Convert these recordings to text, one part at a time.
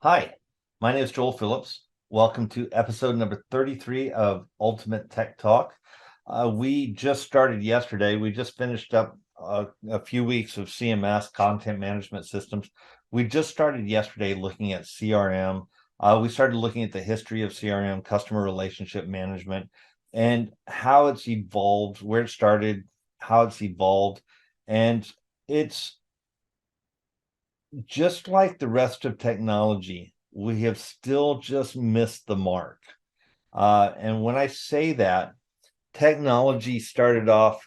Hi, my name is Joel Phillips. Welcome to episode number 33 of Ultimate Tech Talk. We just started yesterday. We just finished up a few weeks of CMS, content management systems. We just started yesterday looking at CRM. We started looking at the history of CRM, customer relationship management, and how it's evolved, where it started, how it's evolved. And it's just like the rest of technology, we have still just missed the mark. And when I say that, technology started off,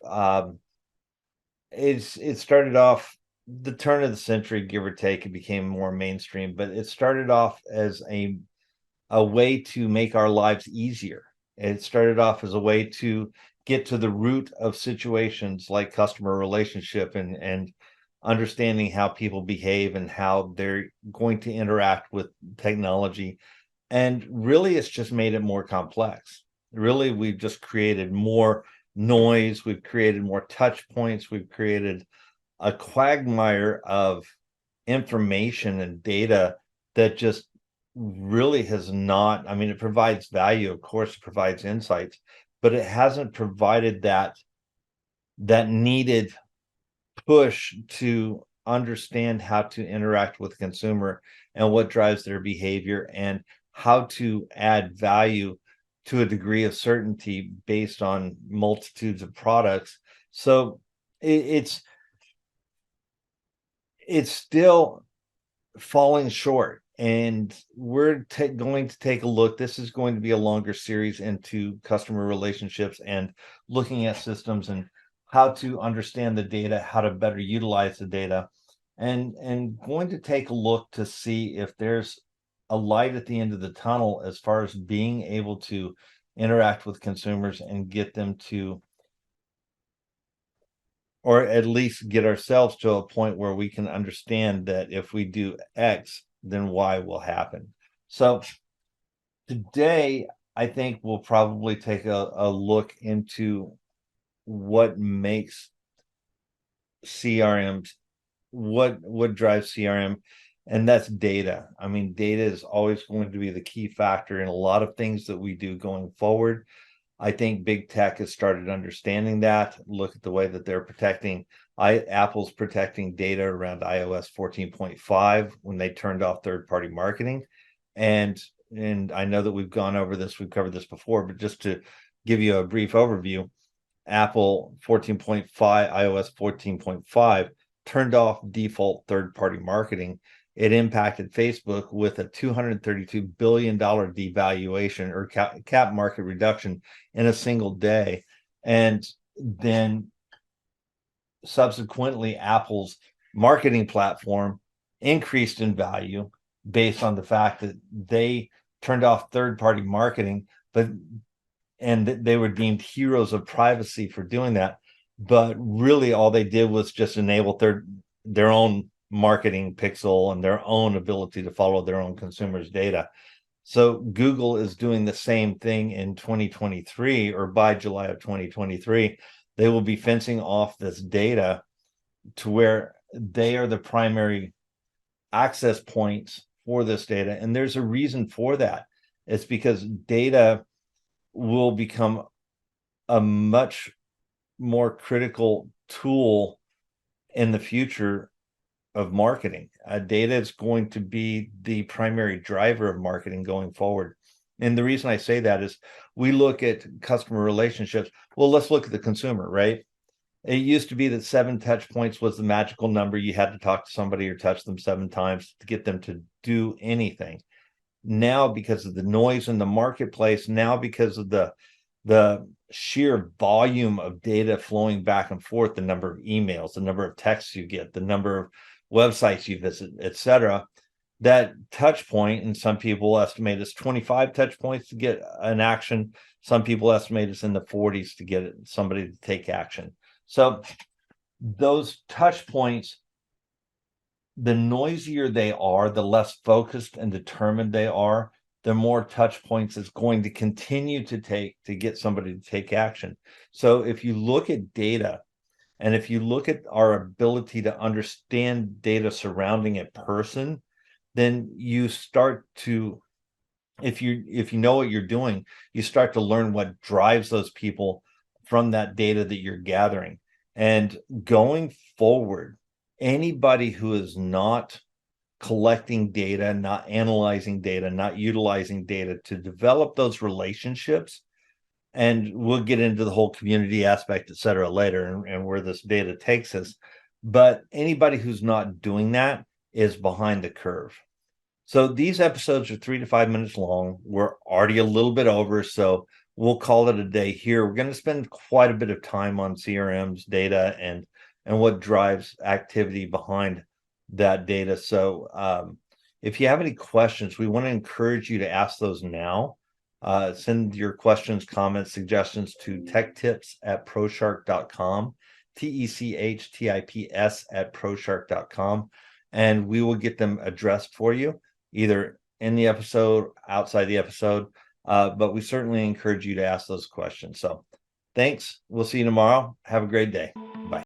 it started off the turn of the century, give or take. It became more mainstream, but it started off as a way to make our lives easier. It started off as a way to get to the root of situations like customer relationship and understanding how people behave and how they're going to interact with technology. And really, it's just made it more complex. Really, we've just created more noise, we've created more touch points, we've created a quagmire of information and data that just really has not, I mean, it provides value, of course, it provides insights, but it hasn't provided that needed push to understand how to interact with the consumer and what drives their behavior and how to add value to a degree of certainty based on multitudes of products. So it's still falling short, and we're going to take a look. This is going to be a longer series into customer relationships and looking at systems and how to understand the data, how to better utilize the data, and going to take a look to see if there's a light at the end of the tunnel as far as being able to interact with consumers and get them to, or at least get ourselves to a point where we can understand that if we do X, then Y will happen. So today, I think we'll probably take a look into what makes CRMs, what drives CRM, and that's data. I mean, data is always going to be the key factor in a lot of things that we do going forward. I think big tech has started understanding that. Look at the way that they're protecting. Apple's protecting data around iOS 14.5 when they turned off third-party marketing. And I know that we've gone over this, we've covered this before, but just to give you a brief overview, Apple 14.5, iOS 14.5 turned off default third-party marketing. It impacted Facebook with a $232 billion devaluation or cap market reduction in a single day. And then subsequently, Apple's marketing platform increased in value based on the fact that they turned off third-party marketing, and they were deemed heroes of privacy for doing that. But really, all they did was just enable their own marketing pixel and their own ability to follow their own consumers' data. So Google is doing the same thing in 2023, or by July of 2023, they will be fencing off this data to where they are the primary access points for this data. And there's a reason for that. It's because data will become a much more critical tool in the future of marketing. Data is going to be the primary driver of marketing going forward. And the reason I say that is we look at customer relationships. Well, let's look at the consumer, right? It used to be that 7 touch points was the magical number. You had to talk to somebody or touch them 7 times to get them to do anything. Now, because of the noise in the marketplace, now because of the sheer volume of data flowing back and forth, the number of emails, the number of texts you get, the number of websites you visit, etc., that touch point, and some people estimate it's 25 touch points to get an action. Some people estimate it's in the 40s to get somebody to take action. So those touch points, the noisier they are, the less focused and determined they are, the more touch points it's going to continue to take to get somebody to take action. So if you look at data, and if you look at our ability to understand data surrounding a person, then you start to, if you know what you're doing, you start to learn what drives those people from that data that you're gathering. And going forward, anybody who is not collecting data, not analyzing data, not utilizing data to develop those relationships, and we'll get into the whole community aspect, et cetera, later, and where this data takes us. But anybody who's not doing that is behind the curve. So these episodes are 3 to 5 minutes long. We're already a little bit over, so we'll call it a day here. We're going to spend quite a bit of time on CRM's data and what drives activity behind that data. So if you have any questions, we want to encourage you to ask those now. Send your questions, comments, suggestions to techtips@proshark.com, techtips@proshark.com, and we will get them addressed for you, either in the episode, outside the episode. But we certainly encourage you to ask those questions. So thanks. We'll see you tomorrow. Have a great day. Bye.